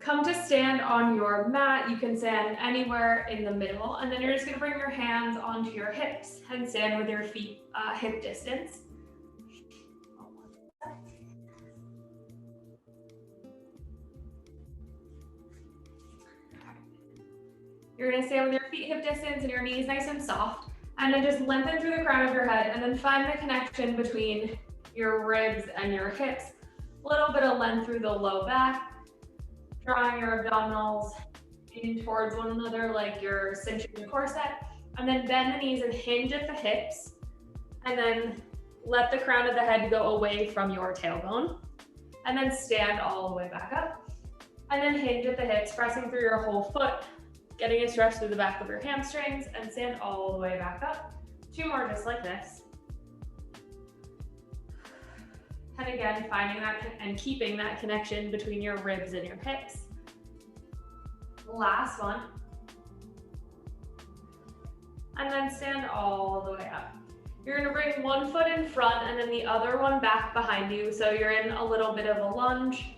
come to stand on your mat. You can stand anywhere in the middle, and then you're just gonna bring your hands onto your hips and stand with your feet hip distance. You're gonna stand with your feet hip distance and your knees nice and soft, and then just lengthen through the crown of your head, and then find the connection between your ribs and your hips. A little bit of length through the low back, drawing your abdominals in towards one another like you're cinching the corset, and then bend the knees and hinge at the hips, and then let the crown of the head go away from your tailbone, and then stand all the way back up, and then hinge at the hips, pressing through your whole foot, getting a stretch through the back of your hamstrings, and stand all the way back up. 2 more just like this. And again, finding that and keeping that connection between your ribs and your hips. Last one. And then stand all the way up. You're gonna bring one foot in front and then the other one back behind you, so you're in a little bit of a lunge.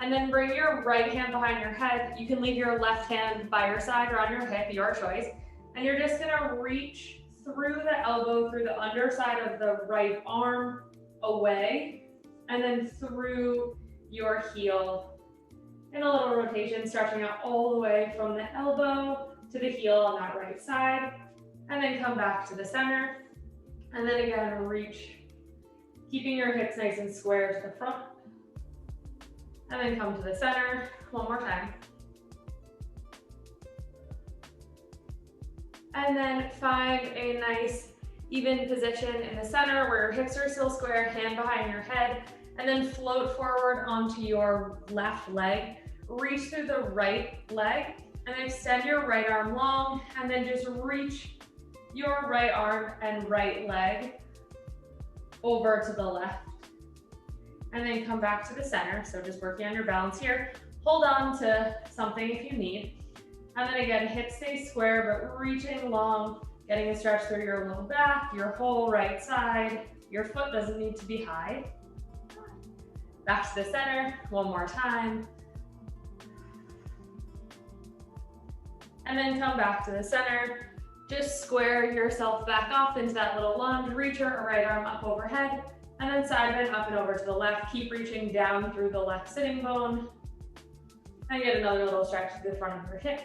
And then bring your right hand behind your head. You can leave your left hand by your side or on your hip, your choice. And you're just gonna reach through the elbow, through the underside of the right arm, away, and then through your heel in a little rotation, stretching out all the way from the elbow to the heel on that right side, and then come back to the center, and then again reach, keeping your hips nice and square to the front, and then come to the center one more time. And then find a nice even position in the center where your hips are still square, hand behind your head, and then float forward onto your left leg. Reach through the right leg and extend your right arm long, and then just reach your right arm and right leg over to the left. And then come back to the center. So just working on your balance here. Hold on to something if you need. And then again, hips stay square, but reaching long, getting a stretch through your low back, your whole right side. Your foot doesn't need to be high. Back to the center, one more time. And then come back to the center. Just square yourself back off into that little lunge. Reach your right arm up overhead, and then side bend up and over to the left. Keep reaching down through the left sitting bone. And get another little stretch to the front of your hip.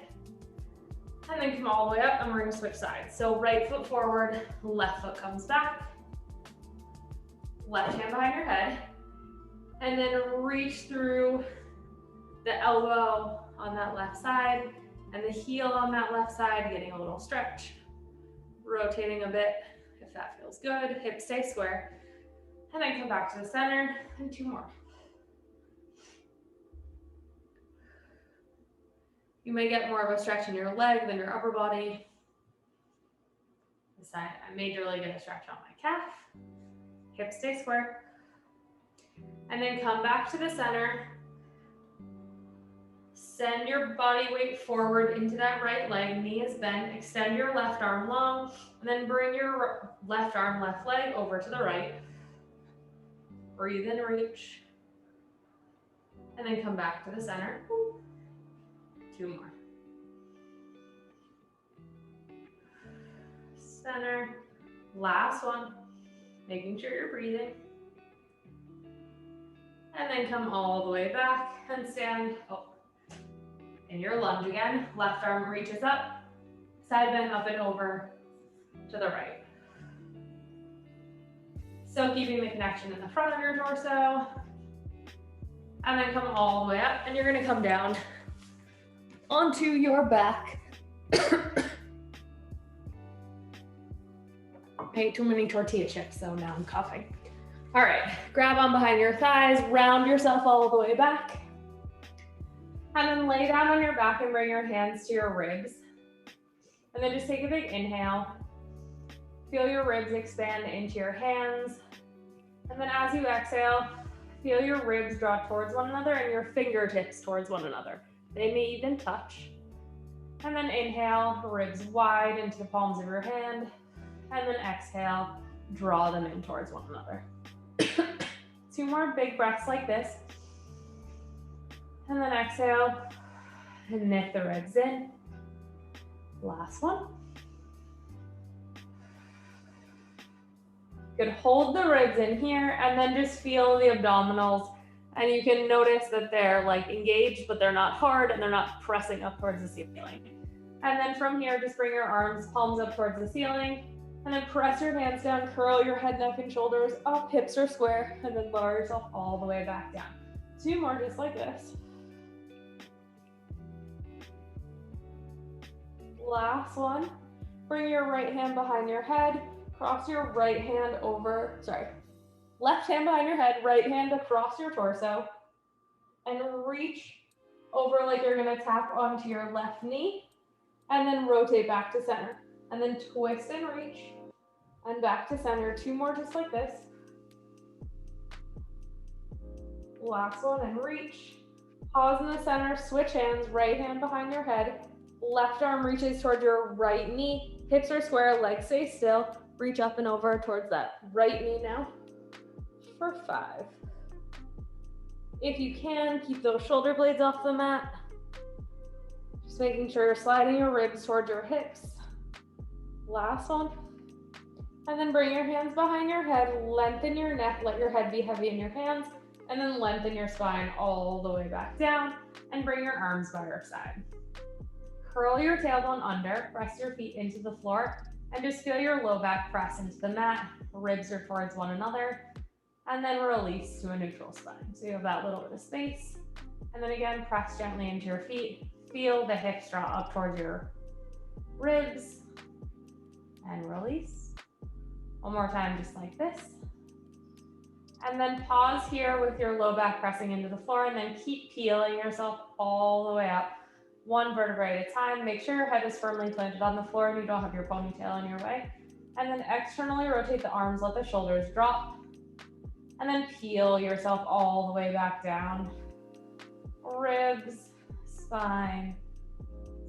And then come all the way up, and we're gonna switch sides. So right foot forward, left foot comes back. Left hand behind your head. And then reach through the elbow on that left side and the heel on that left side, getting a little stretch. Rotating a bit if that feels good. Hips stay square. And then come back to the center, and 2 more. You may get more of a stretch in your leg than your upper body. This side, I majorly get a stretch on my calf. Hips stay square. And then come back to the center. Send your body weight forward into that right leg, knee is bent. Extend your left arm long, and then bring your left arm, left leg over to the right. Breathe and reach. And then come back to the center. 2 more. Center. Last one. Making sure you're breathing. And then come all the way back and stand in your lunge again. Left arm reaches up. Side bend up and over to the right. So keeping the connection in the front of your torso. And then come all the way up, and you're gonna come down onto your back. I ate too many tortilla chips, so now I'm coughing. All right, grab on behind your thighs, round yourself all the way back. And then lay down on your back and bring your hands to your ribs. And then just take a big inhale. Feel your ribs expand into your hands. And then as you exhale, feel your ribs draw towards one another and your fingertips towards one another. They may even touch. And then inhale, ribs wide into the palms of your hand. And then exhale, draw them in towards one another. 2 more big breaths like this. And then exhale, and knit the ribs in. Last one. Good, hold the ribs in here, and then just feel the abdominals. And you can notice that they're like engaged, but they're not hard, and they're not pressing up towards the ceiling. And then from here, just bring your arms, palms up towards the ceiling, and then press your hands down, curl your head, neck, and shoulders up, hips are square, and then lower yourself all the way back down. 2 more just like this. Last one. Bring your right hand behind your head, cross your right hand over, left hand behind your head, right hand across your torso, and reach over like you're gonna tap onto your left knee, and then rotate back to center. And then twist and reach, and back to center. 2 more just like this. Last one, and reach. Pause in the center, switch hands, right hand behind your head, left arm reaches towards your right knee, hips are square, legs stay still, reach up and over towards that right knee now for 5. If you can, keep those shoulder blades off the mat. Just making sure you're sliding your ribs towards your hips. Last one. And then bring your hands behind your head, lengthen your neck, let your head be heavy in your hands, and then lengthen your spine all the way back down, and bring your arms by your side. Curl your tailbone under, press your feet into the floor, and just feel your low back press into the mat, ribs are towards one another, and then release to a neutral spine. So you have that little bit of space. And then again, press gently into your feet, feel the hips draw up towards your ribs, and release. One more time, just like this. And then pause here with your low back pressing into the floor, and then keep peeling yourself all the way up, 1 vertebrae at a time. Make sure your head is firmly planted on the floor and you don't have your ponytail in your way. And then externally rotate the arms, let the shoulders drop, and then peel yourself all the way back down. Ribs, spine,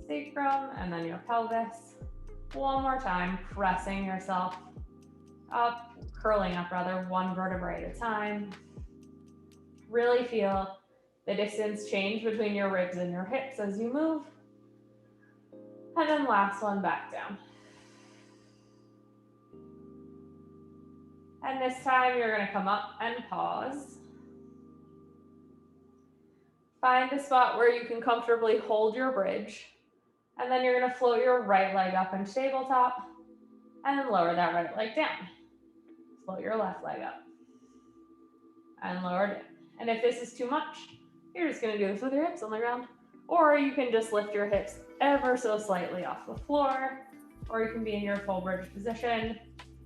sacrum, and then your pelvis. 1 more time, pressing yourself up, curling up rather, 1 vertebrae at a time. Really feel the distance change between your ribs and your hips as you move. And then last one, back down. And this time you're gonna come up and pause. Find a spot where you can comfortably hold your bridge. And then you're gonna float your right leg up into tabletop, and then lower that right leg down. Float your left leg up, and lower it. And if this is too much, you're just gonna do this with your hips on the ground. Or you can just lift your hips ever so slightly off the floor, or you can be in your full bridge position,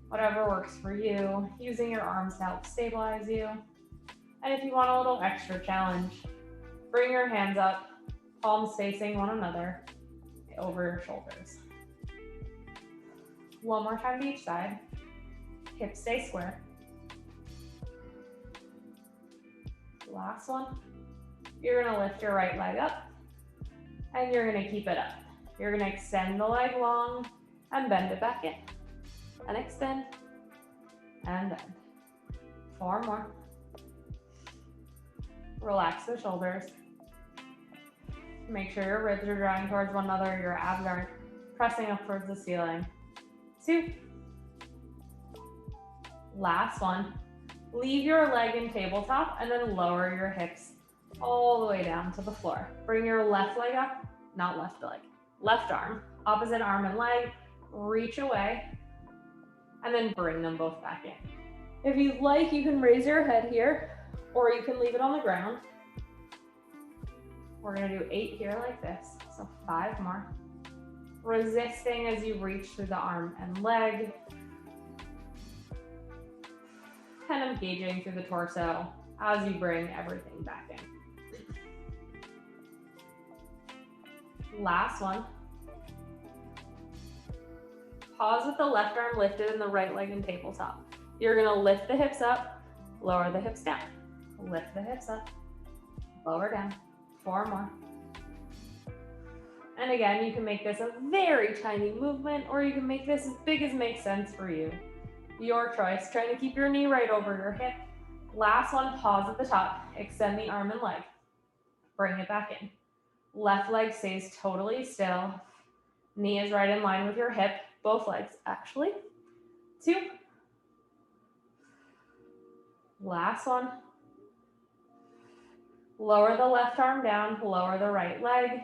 whatever works for you, using your arms to help stabilize you. And if you want a little extra challenge, bring your hands up, palms facing one another, over your shoulders. 1 more time to each side. Hips stay square. Last one. You're gonna lift your right leg up, and you're gonna keep it up. You're gonna extend the leg long and bend it back in. And extend and bend. 4 more. Relax the shoulders. Make sure your ribs are drawing towards one another, your abs aren't pressing up towards the ceiling. 2. Last one. Leave your leg in tabletop and then lower your hips all the way down to the floor. Bring your left leg up, not left leg, left arm, opposite arm and leg, reach away, and then bring them both back in. If you'd like, you can raise your head here, or you can leave it on the ground. We're gonna do 8 here like this, so 5 more. Resisting as you reach through the arm and leg. And engaging through the torso as you bring everything back in. Last one. Pause with the left arm lifted and the right leg in tabletop. You're gonna lift the hips up, lower the hips down. Lift the hips up, lower down. 4 more. And again, you can make this a very tiny movement, or you can make this as big as makes sense for you. Your choice. Trying to keep your knee right over your hip. Last one, pause at the top. Extend the arm and leg. Bring it back in. Left leg stays totally still. Knee is right in line with your hip. Both legs, actually. 2. Last one. Lower the left arm down, lower the right leg,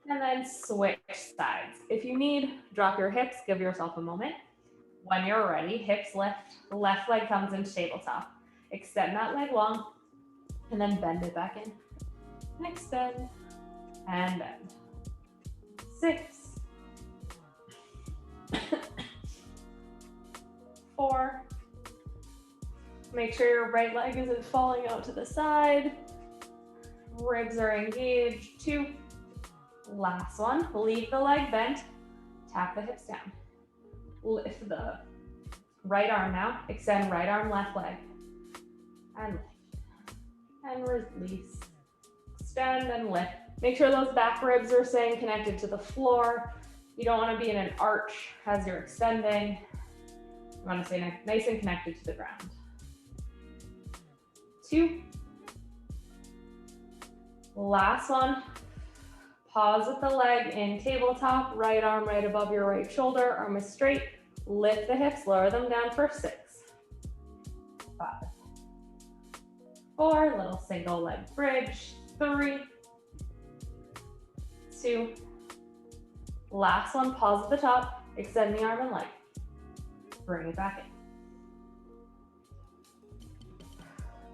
and then switch sides. If you need, drop your hips, give yourself a moment. When you're ready, hips lift, left leg comes into tabletop. Extend that leg long, and then bend it back in. Extend, and bend. 6. 4. Make sure your right leg isn't falling out to the side. Ribs are engaged. 2. Last one. Leave the leg bent. Tap the hips down. Lift the right arm now. Extend right arm, left leg. And lift. And release. Extend and lift. Make sure those back ribs are staying connected to the floor. You don't want to be in an arch as you're extending. You want to stay nice and connected to the ground. 2. Last one. Pause with the leg in tabletop, right arm right above your right shoulder, arm is straight. Lift the hips, lower them down for 6. 5. 4, little single leg bridge. 3. 2. Last one, pause at the top, extend the arm and leg. Bring it back in.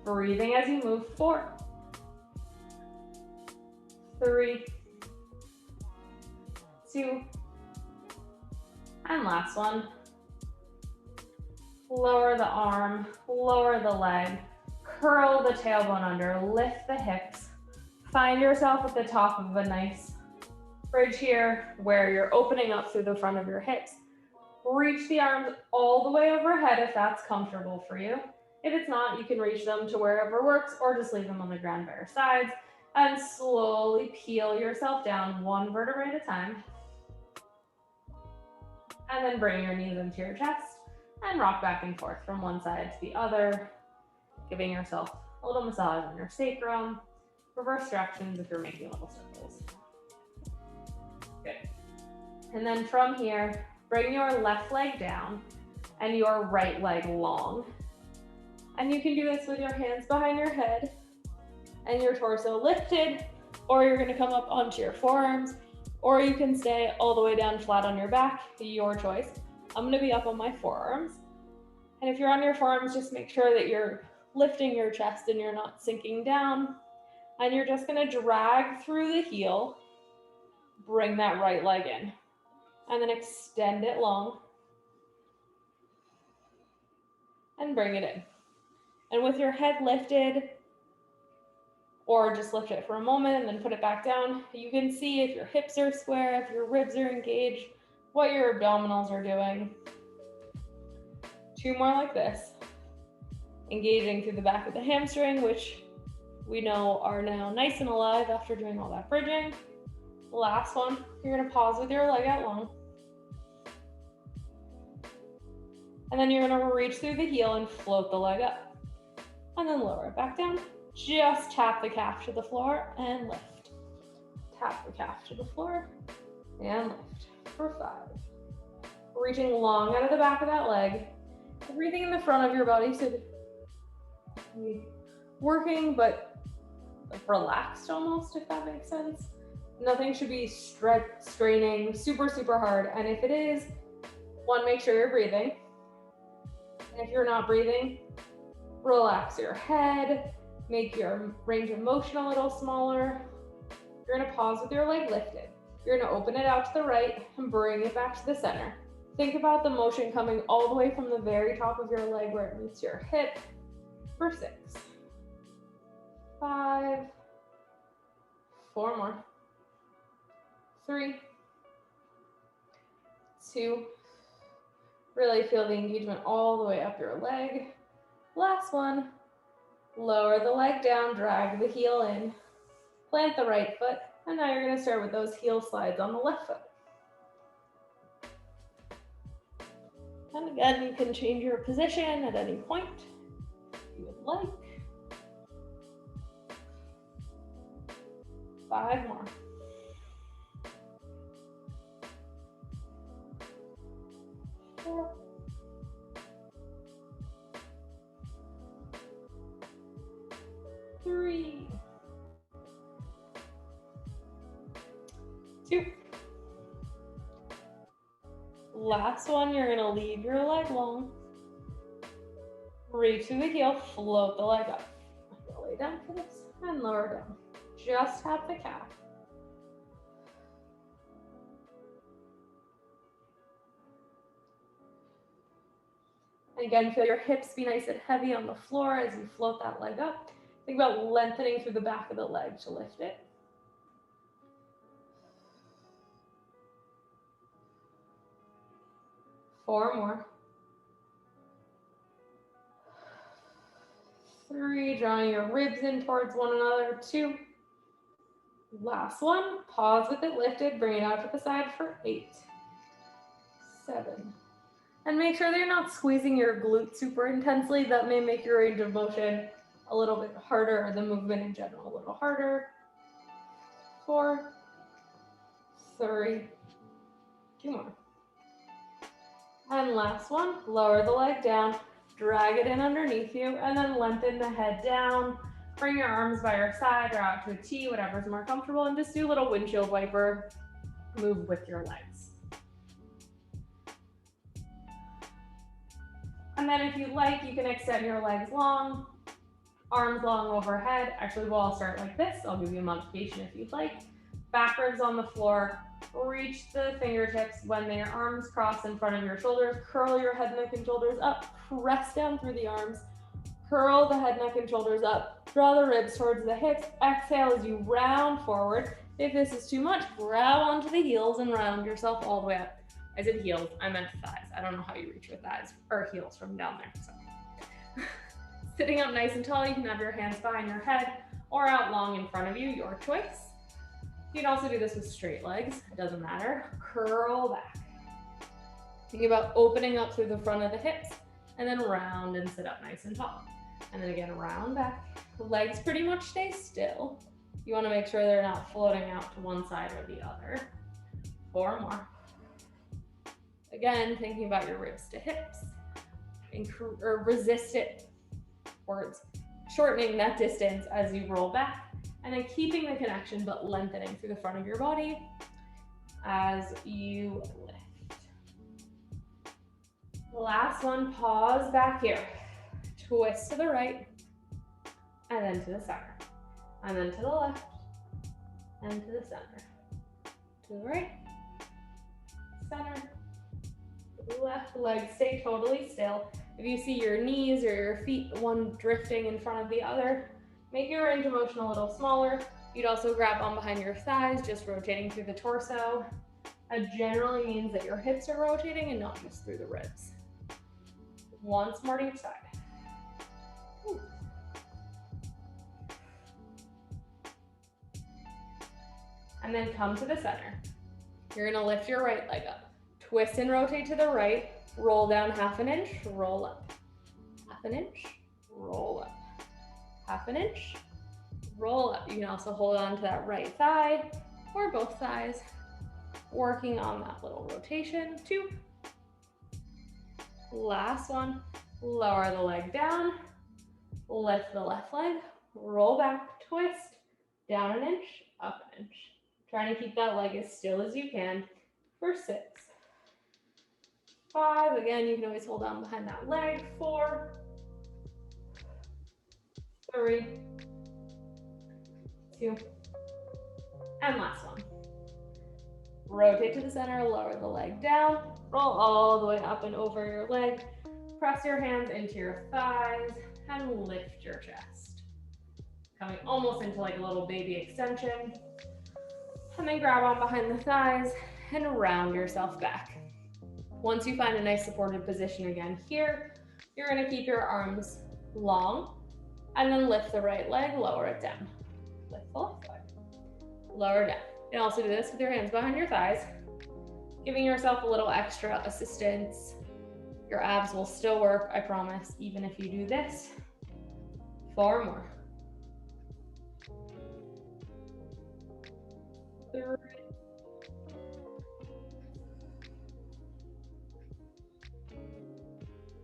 Breathing as you move. 4. 3. 2. And last one. Lower the arm, lower the leg, curl the tailbone under, lift the hips. Find yourself at the top of a nice bridge here where you're opening up through the front of your hips. Reach the arms all the way overhead if that's comfortable for you. If it's not, you can reach them to wherever works or just leave them on the ground by your sides and slowly peel yourself down 1 vertebrae at a time. And then bring your knees into your chest and rock back and forth from one side to the other, giving yourself a little massage on your sacrum. Reverse directions if you're making little circles. Good. And then from here, bring your left leg down and your right leg long. And you can do this with your hands behind your head and your torso lifted, or you're gonna come up onto your forearms, or you can stay all the way down flat on your back, your choice. I'm gonna be up on my forearms. And if you're on your forearms, just make sure that you're lifting your chest and you're not sinking down. And you're just gonna drag through the heel, bring that right leg in, and then extend it long, and bring it in. And with your head lifted, or just lift it for a moment and then put it back down, you can see if your hips are square, if your ribs are engaged, what your abdominals are doing. 2 more like this. Engaging through the back of the hamstring, which we know are now nice and alive after doing all that bridging. Last one, you're gonna pause with your leg out long. And then you're gonna reach through the heel and float the leg up. And then lower it back down. Just tap the calf to the floor and lift. Tap the calf to the floor and lift for 5. Reaching long out of the back of that leg. Everything in the front of your body should be working, but relaxed almost, if that makes sense. Nothing should be straining super, super hard. And if it is, 1, make sure you're breathing. And if you're not breathing, relax your head, make your range of motion a little smaller. You're gonna pause with your leg lifted. You're gonna open it out to the right and bring it back to the center. Think about the motion coming all the way from the very top of your leg where it meets your hip for 6. 5. 4 more. 3. 2. Really feel the engagement all the way up your leg. Last one. Lower the leg down, drag the heel in, plant the right foot, and now you're gonna start with those heel slides on the left foot. And again, you can change your position at any point if you would like. 5 more. 4. 3. 2. Last one, you're gonna leave your leg long. Reach through the heel, float the leg up. Lay down for this and lower down. Just tap the calf. And again, feel your hips be nice and heavy on the floor as you float that leg up. Think about lengthening through the back of the leg to lift it. 4 more. 3, drawing your ribs in towards one another. 2. Last one, pause with it lifted, bring it out to the side for 8, 7. And make sure that you're not squeezing your glute super intensely. That may make your range of motion a little bit harder, or the movement in general a little harder. 4, 3, 2 more. And last one, lower the leg down, drag it in underneath you, and then lengthen the head down. Bring your arms by your side or out to a T, whatever's more comfortable, and just do a little windshield wiper move with your legs. And then if you like, you can extend your legs long, arms long overhead. Actually, we'll all start like this. I'll give you a modification if you'd like. Back ribs on the floor. Reach the fingertips when their arms cross in front of your shoulders. Curl your head, neck, and shoulders up. Press down through the arms. Curl the head, neck, and shoulders up. Draw the ribs towards the hips. Exhale as you round forward. If this is too much, grab onto the heels and round yourself all the way up. I said heels, I meant thighs. I don't know how you reach with thighs or heels from down there. So. Sitting up nice and tall, you can have your hands behind your head or out long in front of you, your choice. You can also do this with straight legs, it doesn't matter. Curl back. Think about opening up through the front of the hips and then round and sit up nice and tall. And then again, round back. The legs pretty much stay still. You wanna make sure they're not floating out to one side or the other. 4 more. Again, thinking about your ribs to hips. Or resist it towards shortening that distance as you roll back. And then keeping the connection, but lengthening through the front of your body as you lift. Last one, pause back here. Twist to the right, and then to the center. And then to the left, and to the center. To the right, center, left. Legs stay totally still. If you see your knees or your feet, one drifting in front of the other, make your range of motion a little smaller. You'd also grab on behind your thighs, just rotating through the torso. That generally means that your hips are rotating and not just through the ribs. Once more to each side. Ooh. And then come to the center. You're gonna lift your right leg up. Twist and rotate to the right. Roll down 1/2 inch, roll up. 1/2 inch, roll up. 1/2 inch, roll up. You can also hold on to that right thigh or both thighs, working on that little rotation. 2. Last one, lower the leg down, lift the left leg, roll back, twist, down 1 inch, up 1 inch. Trying to keep that leg as still as you can for 6. 5, again, you can always hold on behind that leg. 4, 3, 2, and last one. Rotate to the center, lower the leg down, roll all the way up and over your leg, press your hands into your thighs, and lift your chest. Coming almost into like a little baby extension. And then grab on behind the thighs and round yourself back. Once you find a nice supported position again here, you're gonna keep your arms long and then lift the right leg, lower it down. Lift the left leg, lower down. You can also do this with your hands behind your thighs, giving yourself a little extra assistance. Your abs will still work, I promise, even if you do this. 4 more. 3.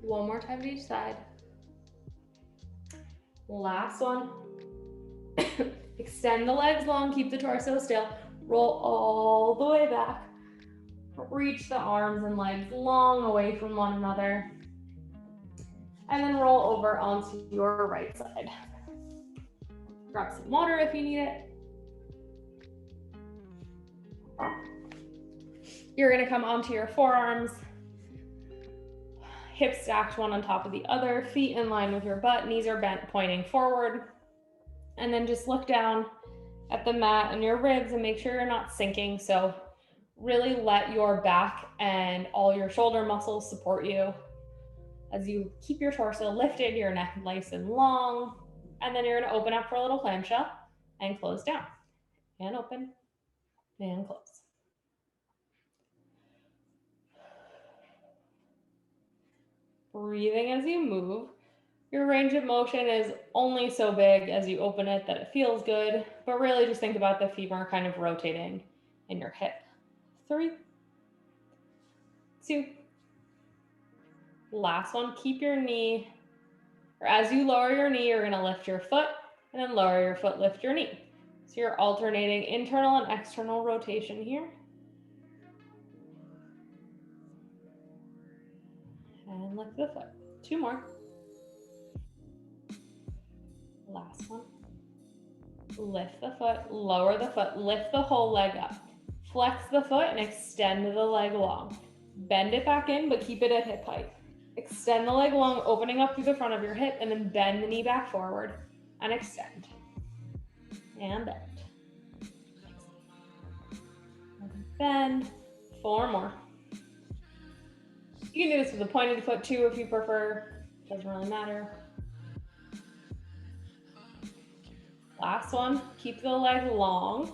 One more time to each side. Last one. Extend the legs long, keep the torso still. Roll all the way back. Reach the arms and legs long away from one another. And then roll over onto your right side. Grab some water if you need it. You're gonna come onto your forearms. Hips stacked one on top of the other, feet in line with your butt, knees are bent pointing forward. And then just look down at the mat and your ribs and make sure you're not sinking. So really let your back and all your shoulder muscles support you as you keep your torso lifted, your neck nice and long. And then you're gonna open up for a little clamshell and close down. And open and close. Breathing as you move. Your range of motion is only so big as you open it that it feels good, but really just think about the femur kind of rotating in your hip. 3, 2, last one, keep your knee, or as you lower your knee, you're gonna lift your foot, and then lower your foot, lift your knee. So you're alternating internal and external rotation here. And lift the foot. 2 more. Last one. Lift the foot, lower the foot, lift the whole leg up. Flex the foot and extend the leg long. Bend it back in, but keep it at hip height. Extend the leg long, opening up through the front of your hip, and then bend the knee back forward and extend. And bend. Bend. 4 more. You can do this with a pointed foot too if you prefer. Doesn't really matter. Last one, keep the leg long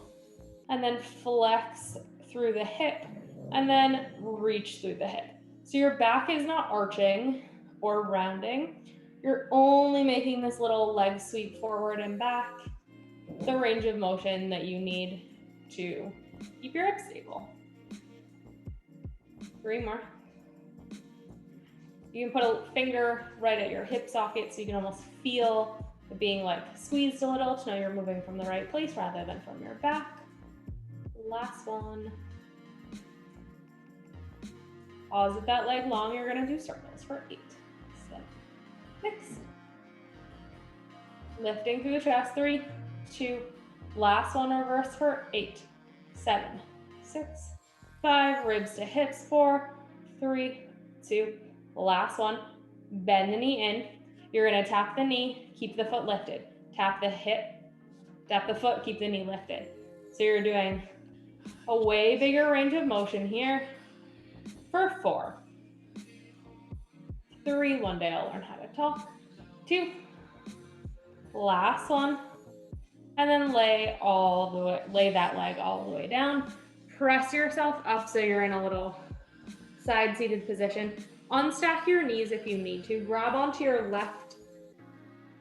and then flex through the hip and then reach through the hip. So your back is not arching or rounding. You're only making this little leg sweep forward and back, the range of motion that you need to keep your hips stable. 3 more. You can put a finger right at your hip socket so you can almost feel it being like squeezed a little to know you're moving from the right place rather than from your back. Last one. Pause with that leg long. You're gonna do circles for 8. 7, 6. Lifting through the chest. 3, 2. Last one, reverse for 8, 7, 6, 5. Ribs to hips. 4, 3, 2. Last one. Bend the knee in. You're gonna tap the knee, keep the foot lifted. Tap the hip, tap the foot, keep the knee lifted. So you're doing a way bigger range of motion here for 4. 3, one day I'll learn how to talk. 2, last one. And then lay that leg all the way down. Press yourself up so you're in a little side seated position. Unstack your knees if you need to. Grab onto your left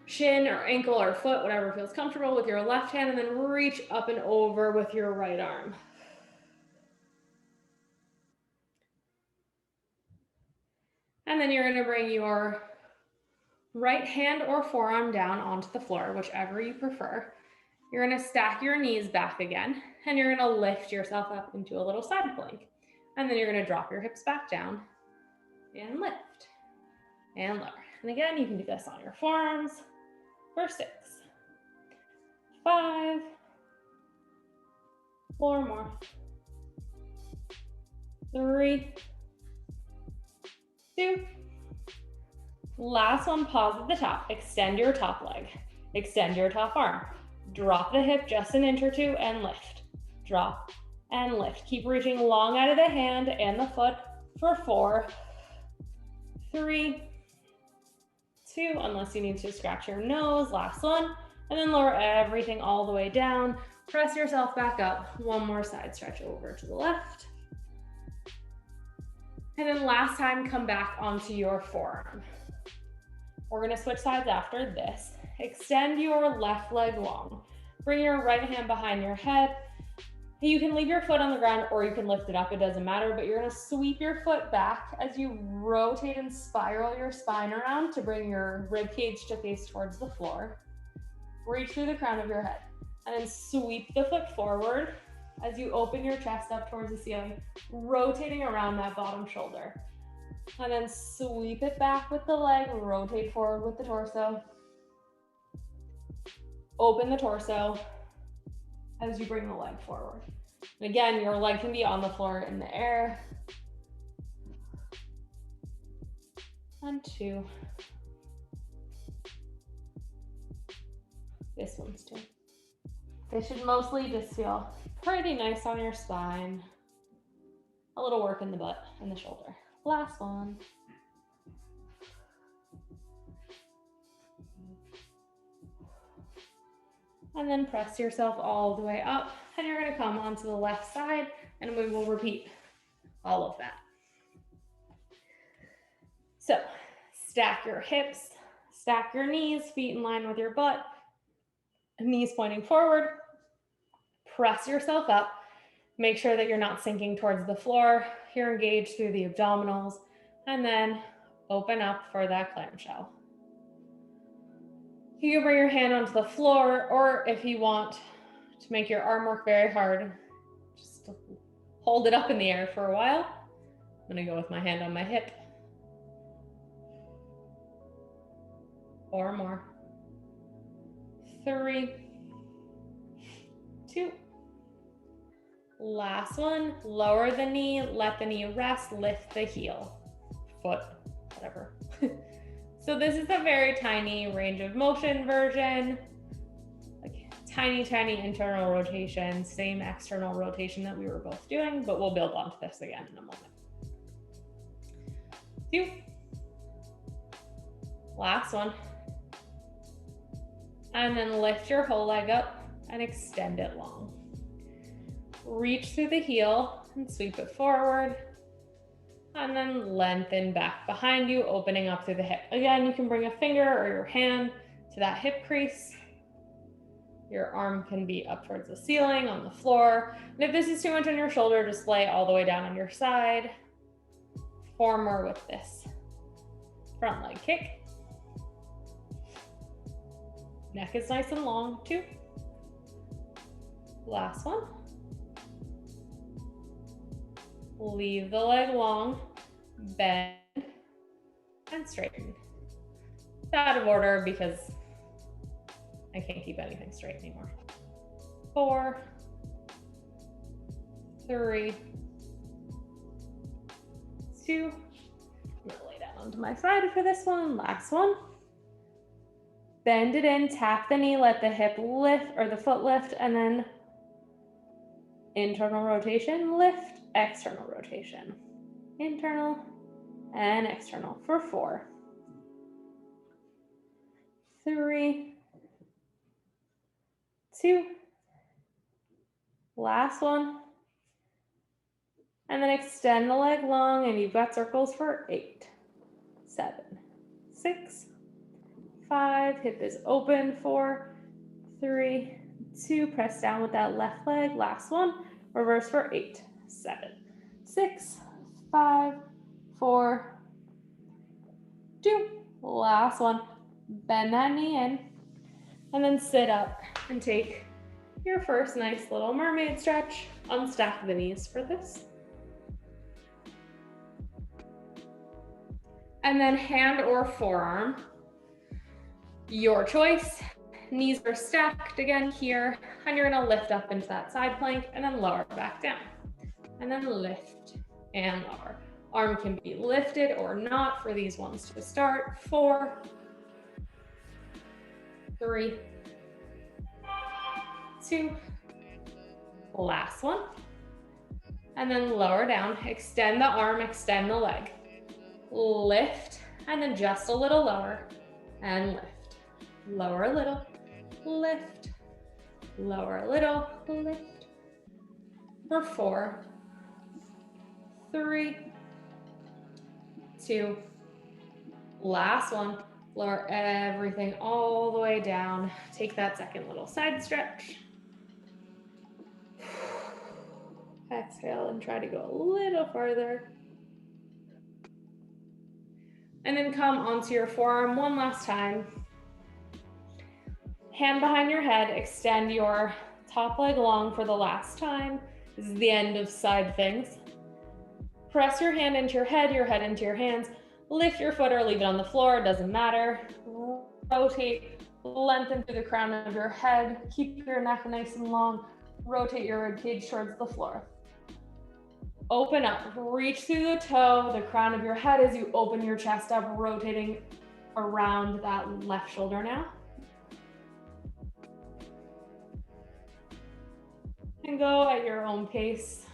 shin or ankle or foot, whatever feels comfortable, with your left hand, and then reach up and over with your right arm. And then you're gonna bring your right hand or forearm down onto the floor, whichever you prefer. You're gonna stack your knees back again, and you're gonna lift yourself up into a little side plank. And then you're gonna drop your hips back down and lift and lower. And again, you can do this on your forearms for 6, 5, 4 more, 3, 2. Last one, pause at the top. Extend your top leg. Extend your top arm. Drop the hip just an inch or 2 and lift. Drop and lift. Keep reaching long out of the hand and the foot for 4, 3, 2, unless you need to scratch your nose. Last one. And then lower everything all the way down. Press yourself back up. One more side stretch over to the left. And then last time, come back onto your forearm. We're gonna switch sides after this. Extend your left leg long. Bring your right hand behind your head. You can leave your foot on the ground or you can lift it up, it doesn't matter, but you're gonna sweep your foot back as you rotate and spiral your spine around to bring your rib cage to face towards the floor. Reach through the crown of your head and then sweep the foot forward as you open your chest up towards the ceiling, rotating around that bottom shoulder. And then sweep it back with the leg, rotate forward with the torso. Open the torso as you bring the leg forward. And again, your leg can be on the floor in the air. And 2. This one's 2. This should mostly just feel pretty nice on your spine. A little work in the butt and the shoulder. Last one. And then press yourself all the way up, and you're gonna come onto the left side, and we will repeat all of that. So, stack your hips, stack your knees, feet in line with your butt, knees pointing forward, press yourself up, make sure that you're not sinking towards the floor, you're engaged through the abdominals, and then open up for that clamshell. You can bring your hand onto the floor, or if you want to make your arm work very hard, just hold it up in the air for a while. I'm gonna go with my hand on my hip. 4 more. 3, 2. Last one, lower the knee, let the knee rest, lift the heel, foot, whatever. So this is a very tiny range of motion version, like tiny, tiny internal rotation, same external rotation that we were both doing, but we'll build onto this again in a moment. 2. Last one. And then lift your whole leg up and extend it long. Reach through the heel and sweep it forward. And then lengthen back behind you, opening up through the hip. Again, you can bring a finger or your hand to that hip crease. Your arm can be up towards the ceiling, on the floor. And if this is too much on your shoulder, just lay all the way down on your side. 4 more with this front leg kick. Neck is nice and long, 2. Last one. Leave the leg long, bend, and straighten. It's out of order because I can't keep anything straight anymore. 4, 3, 2. I'm gonna lay down onto my side for this one. Last one. Bend it in, tap the knee, let the hip lift or the foot lift, and then internal rotation, lift, external rotation, internal and external for 4, 3, 2, last one, and then extend the leg long, and you've got circles for 8, 7, 6, 5, hip is open, 4, 3, 2, press down with that left leg, last one, reverse for 8, 7, 6, 5, 4, 2, last one, bend that knee in, and then sit up and take your first nice little mermaid stretch. Unstack the knees for this. And then hand or forearm, your choice. Knees are stacked again here, and you're gonna lift up into that side plank and then lower back down. And then lift and lower. Arm can be lifted or not for these ones to start. 4, 3, 2, last one. And then lower down, extend the arm, extend the leg. Lift, and then just a little lower, and lift. Lower a little, lift. Lower a little, lift. For 4, 3, 2, last one. Lower everything all the way down. Take that second little side stretch. Exhale and try to go a little farther. And then come onto your forearm one last time. Hand behind your head, extend your top leg long for the last time. This is the end of side things. Press your hand into your head into your hands. Lift your foot or leave it on the floor, it doesn't matter. Rotate, lengthen through the crown of your head. Keep your neck nice and long. Rotate your rib cage towards the floor. Open up, reach through the toe, the crown of your head as you open your chest up, rotating around that left shoulder now. And go at your own pace.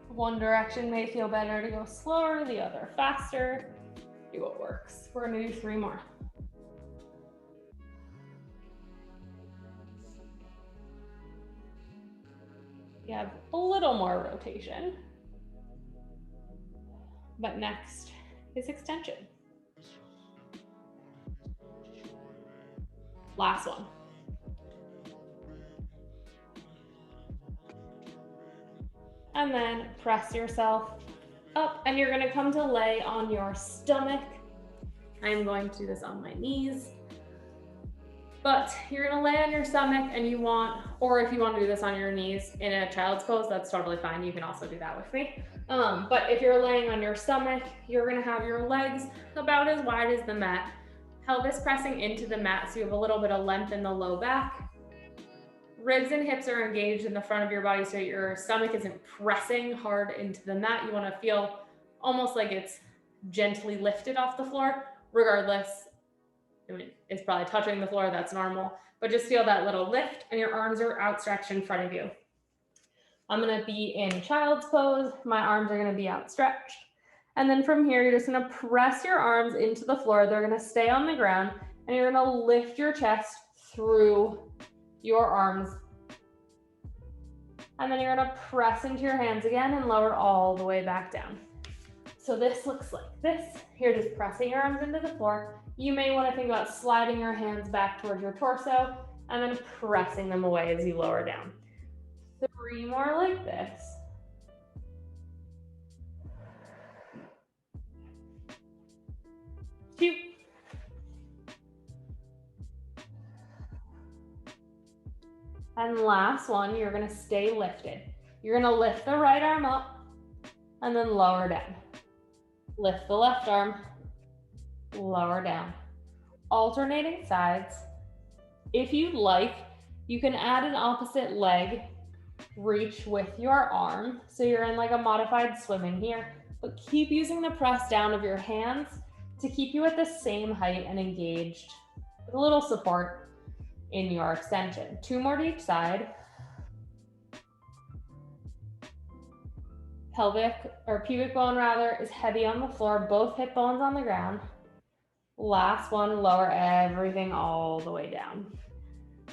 One direction may feel better to go slower, the other faster. Do what works. We're gonna do 3 more. You have a little more rotation. But next is extension. Last one. And then press yourself up, and you're gonna come to lay on your stomach. I'm going to do this on my knees. But you're gonna lay on your stomach and you want, or if you want to do this on your knees in a child's pose, that's totally fine. You can also do that with me. But if you're laying on your stomach, you're gonna have your legs about as wide as the mat, pelvis pressing into the mat so you have a little bit of length in the low back. Ribs and hips are engaged in the front of your body so your stomach isn't pressing hard into the mat. You wanna feel almost like it's gently lifted off the floor. Regardless, I mean, it's probably touching the floor, that's normal, but just feel that little lift and your arms are outstretched in front of you. I'm gonna be in child's pose. My arms are gonna be outstretched. And then from here, you're just gonna press your arms into the floor. They're gonna stay on the ground and you're gonna lift your chest through your arms. And then you're gonna press into your hands again and lower all the way back down. So this looks like this. You're just pressing your arms into the floor. You may want to think about sliding your hands back towards your torso and then pressing them away as you lower down. 3 more like this. Two. And last one, you're gonna stay lifted. You're gonna lift the right arm up and then lower down. Lift the left arm, lower down. Alternating sides. If you'd like, you can add an opposite leg reach with your arm. So you're in like a modified swimming here, but keep using the press down of your hands to keep you at the same height and engaged with a little support in your extension. 2 more to each side. Pelvic or pubic bone rather is heavy on the floor, both hip bones on the ground. Last one, lower everything all the way down.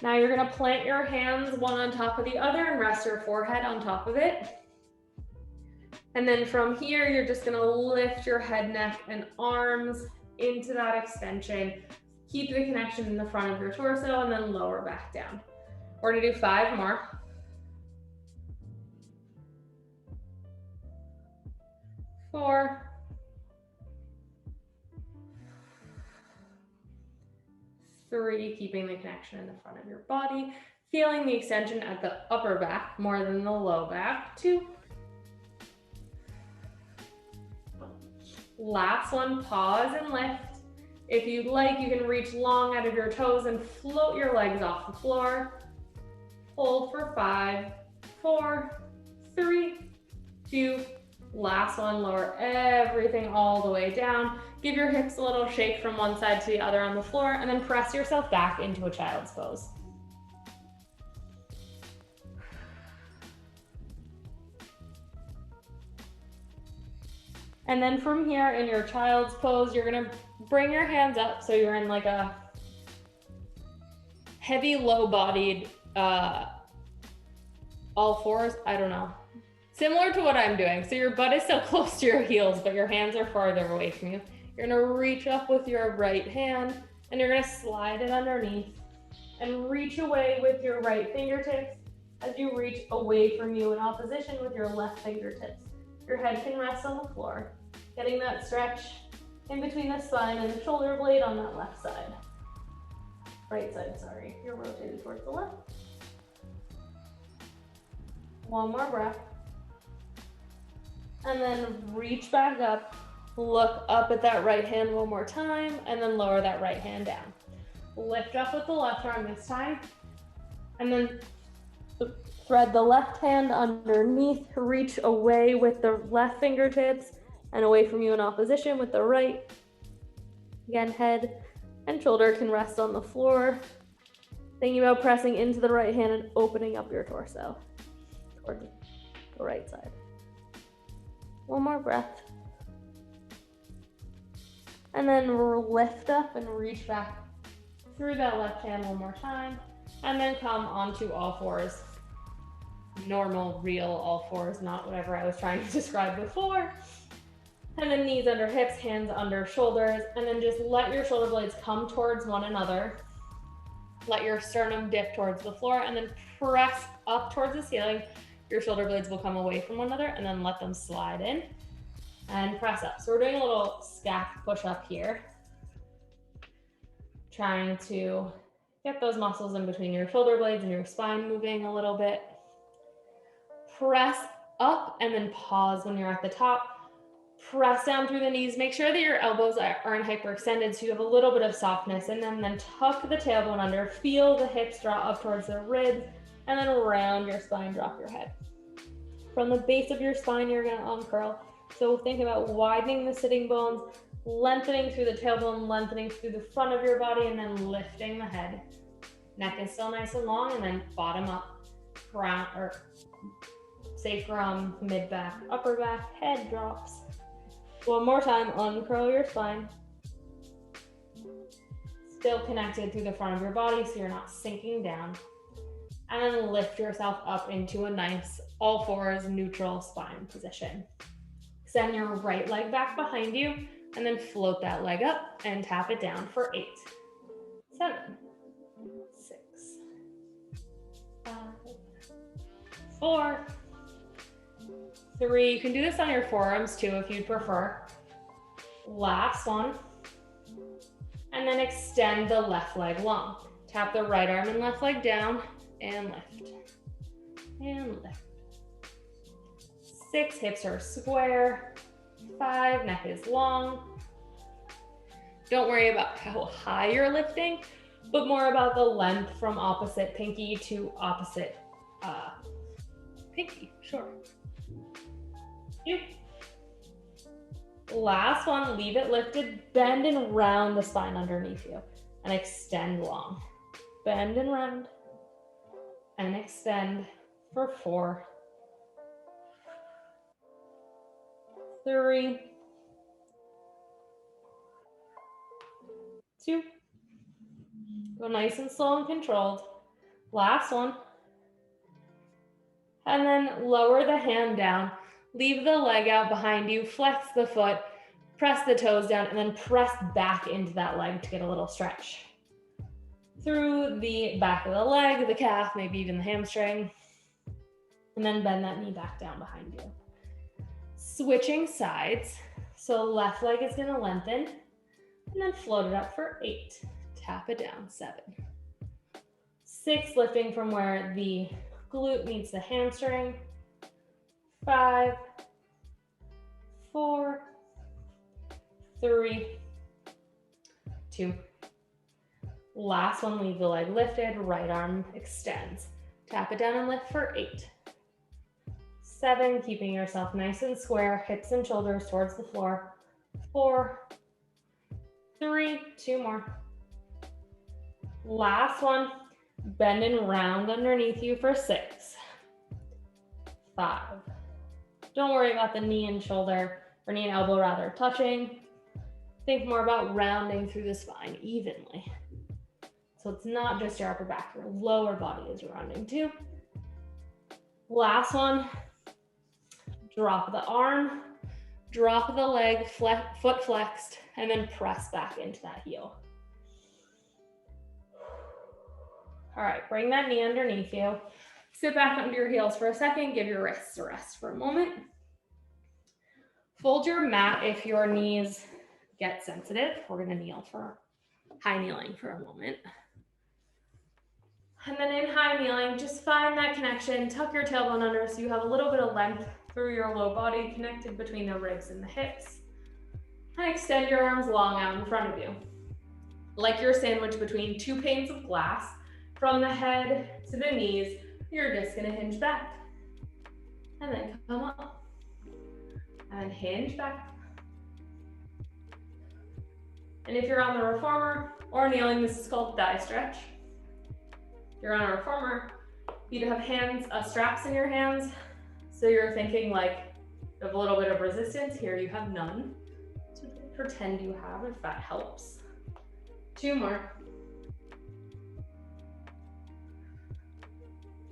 Now you're gonna plant your hands one on top of the other and rest your forehead on top of it. And then from here, you're just gonna lift your head, neck, and arms into that extension. Keep the connection in the front of your torso and then lower back down. We're gonna do 5 more. 4. 3, keeping the connection in the front of your body, feeling the extension at the upper back more than the low back. 2. Last one, pause and lift. If you'd like, you can reach long out of your toes and float your legs off the floor. Hold for 5, 4, 3, 2, last one, lower everything all the way down. Give your hips a little shake from one side to the other on the floor, and then press yourself back into a child's pose. And then from here in your child's pose, you're gonna bring your hands up so you're in like a heavy low-bodied, all fours, I don't know. Similar to what I'm doing. So your butt is still close to your heels, but your hands are farther away from you. You're gonna reach up with your right hand and you're gonna slide it underneath and reach away with your right fingertips as you reach away from you in opposition with your left fingertips. Your head can rest on the floor, getting that stretch in between the spine and the shoulder blade on that left side. Right side, sorry. You're rotated towards the left. One more breath. And then reach back up, look up at that right hand one more time, and then lower that right hand down. Lift up with the left arm this time, and then thread the left hand underneath, reach away with the left fingertips, and away from you in opposition with the right. Again, head and shoulder can rest on the floor. Thinking about pressing into the right hand and opening up your torso towards the right side. One more breath. And then lift up and reach back through that left hand one more time. And then come onto all fours. Normal, real all fours, not whatever I was trying to describe before. And then knees under hips, hands under shoulders. And then just let your shoulder blades come towards one another. Let your sternum dip towards the floor and then press up towards the ceiling. Your shoulder blades will come away from one another and then let them slide in and press up. So we're doing a little stack push up here. Trying to get those muscles in between your shoulder blades and your spine moving a little bit. Press up and then pause when you're at the top. Press down through the knees. Make sure that your elbows aren't hyperextended so you have a little bit of softness in them. Then tuck the tailbone under. Feel the hips draw up towards the ribs and then round your spine, drop your head. From the base of your spine, you're gonna uncurl. So think about widening the sitting bones, lengthening through the tailbone, lengthening through the front of your body, and then lifting the head. Neck is still nice and long, and then bottom up, crown, or sacrum, mid back, upper back, head drops. One more time, uncurl your spine. Still connected through the front of your body so you're not sinking down. And then lift yourself up into a nice all fours neutral spine position. Extend your right leg back behind you and then float that leg up and tap it down for 8, 7, 6, 5, 4, 3. You can do this on your forearms too if you'd prefer. Last one. And then extend the left leg long. Tap the right arm and left leg down and lift. And lift. 6, hips are square. 5, neck is long. Don't worry about how high you're lifting, but more about the length from opposite pinky to opposite pinky. Sure. You. Last one, leave it lifted, bend and round the spine underneath you and extend long. Bend and round and extend for 4, 3, 2. Go nice and slow and controlled. Last one. And then lower the hand down. Leave the leg out behind you, flex the foot, press the toes down, and then press back into that leg to get a little stretch. Through the back of the leg, the calf, maybe even the hamstring. And then bend that knee back down behind you. Switching sides. So left leg is gonna lengthen, and then float it up for 8. Tap it down, 7. 6, lifting from where the glute meets the hamstring. 5, 4, 3, 2. Last one, leave the leg lifted, right arm extends. Tap it down and lift for 8. 7, keeping yourself nice and square, hips and shoulders towards the floor. 4, 3, 2 more. Last one, bend and round underneath you for 6, 5. Don't worry about the knee and shoulder, or knee and elbow rather, touching. Think more about rounding through the spine evenly. So it's not just your upper back, your lower body is rounding too. Last one, drop the arm, drop the leg, foot flexed, and then press back into that heel. All right, bring that knee underneath you. Sit back under your heels for a second, give your wrists a rest for a moment. Fold your mat if your knees get sensitive. We're gonna kneel for high kneeling for a moment. And then in high kneeling, just find that connection, tuck your tailbone under so you have a little bit of length through your low body connected between the ribs and the hips. And extend your arms long out in front of you. Like you're sandwiched between two panes of glass. From the head to the knees, you're just gonna hinge back. And then come up. And hinge back. And if you're on the reformer or kneeling, this is called thigh stretch. If you're on a reformer, you have hands, straps in your hands. So you're thinking like you have a little bit of resistance. Here you have none. So pretend you have, if that helps. 2 more.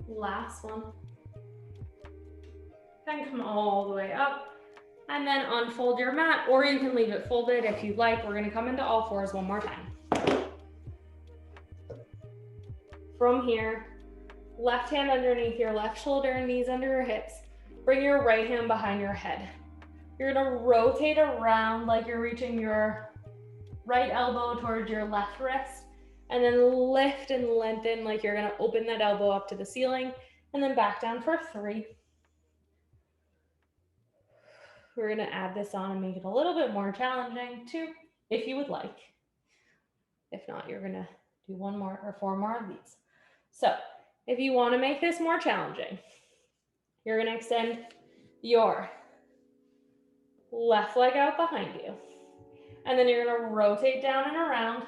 Last one. Then come all the way up. And then unfold your mat, or you can leave it folded if you'd like. We're gonna come into all fours one more time. From here, left hand underneath your left shoulder, knees under your hips. Bring your right hand behind your head. You're gonna rotate around like you're reaching your right elbow towards your left wrist, and then lift and lengthen like you're gonna open that elbow up to the ceiling, and then back down for 3. We're gonna add this on and make it a little bit more challenging too, if you would like. If not, you're gonna do 1 more or 4 more of these. So if you wanna make this more challenging, you're gonna extend your left leg out behind you. And then you're gonna rotate down and around,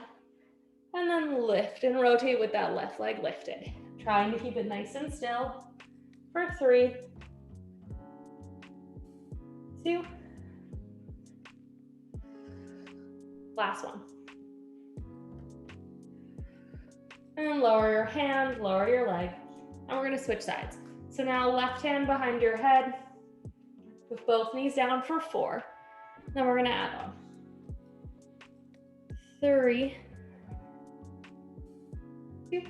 and then lift and rotate with that left leg lifted. Trying to keep it nice and still for 3, 2, last one. And then lower your hand, lower your leg, and we're gonna switch sides. So now left hand behind your head, with both knees down for 4. Then we're gonna add on 3, 2,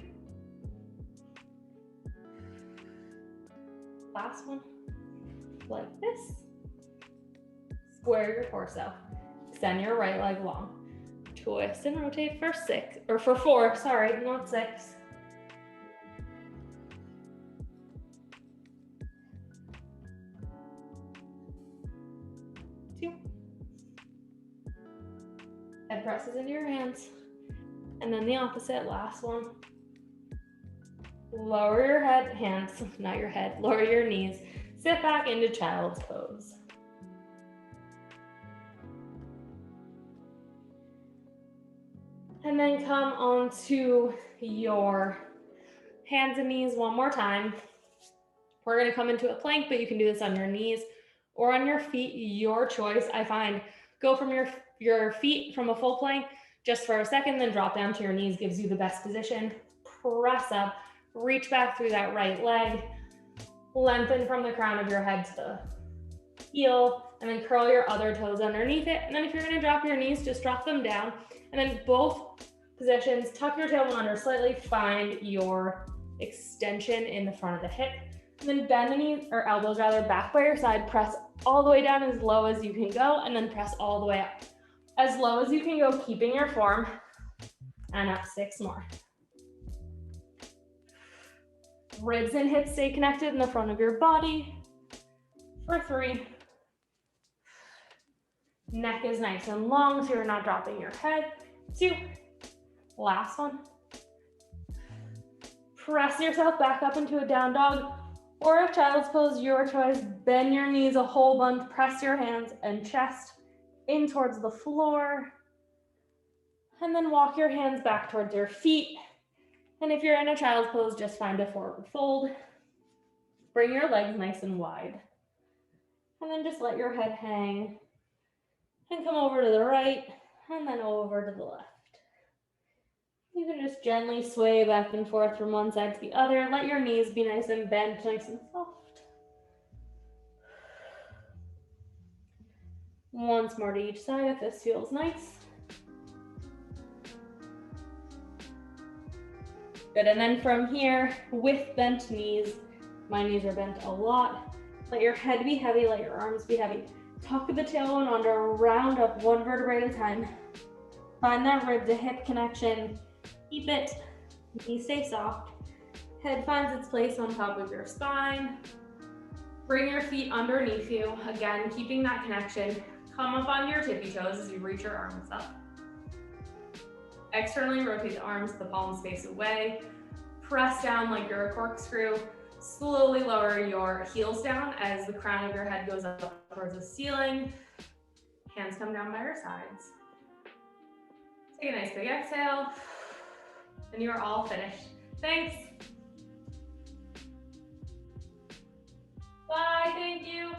last one, like this. Square your torso. Extend your right leg long. Twist and rotate for 6, or for 4, sorry, not 6. Head presses into your hands. And then the opposite, last one. Lower your head, hands, not your head, lower your knees. Sit back into child's pose. And then come onto your hands and knees one more time. We're gonna come into a plank, but you can do this on your knees or on your feet, your choice. I find go from your feet from a full plank just for a second, then drop down to your knees gives you the best position. Press up, reach back through that right leg, lengthen from the crown of your head to the heel, and then curl your other toes underneath it. And then if you're gonna drop your knees, just drop them down. And then both positions, tuck your tailbone under slightly, find your extension in the front of the hip. And then bend the knees, or elbows rather, back by your side, press all the way down as low as you can go, and then press all the way up. As low as you can go, keeping your form, and up 6 more. Ribs and hips stay connected in the front of your body for 3. Neck is nice and long, so you're not dropping your head. 2, last one. Press yourself back up into a down dog, or if child's pose, your choice. Bend your knees a whole bunch, press your hands and chest in towards the floor, and then walk your hands back towards your feet. And if you're in a child's pose, just find a forward fold. Bring your legs nice and wide, and then just let your head hang, and come over to the right, and then over to the left. You can just gently sway back and forth from one side to the other. Let your knees be nice and bent, nice and soft. Once more to each side if this feels nice. Good, and then from here, with bent knees, My knees are bent a lot. Let your head be heavy, let your arms be heavy. Tuck the tailbone under, round up one vertebrae at a time. Find that rib to hip connection. Keep it. Knees stay soft. Head finds its place on top of your spine. Bring your feet underneath you. Again, keeping that connection. Come up onto your tippy toes as you reach your arms up. Externally rotate the arms, the palms face away. Press down like you're a corkscrew. Slowly lower your heels down as the crown of your head goes up towards the ceiling. Hands come down by your sides. Take a nice big exhale. And you're all finished. Thanks. Bye, thank you.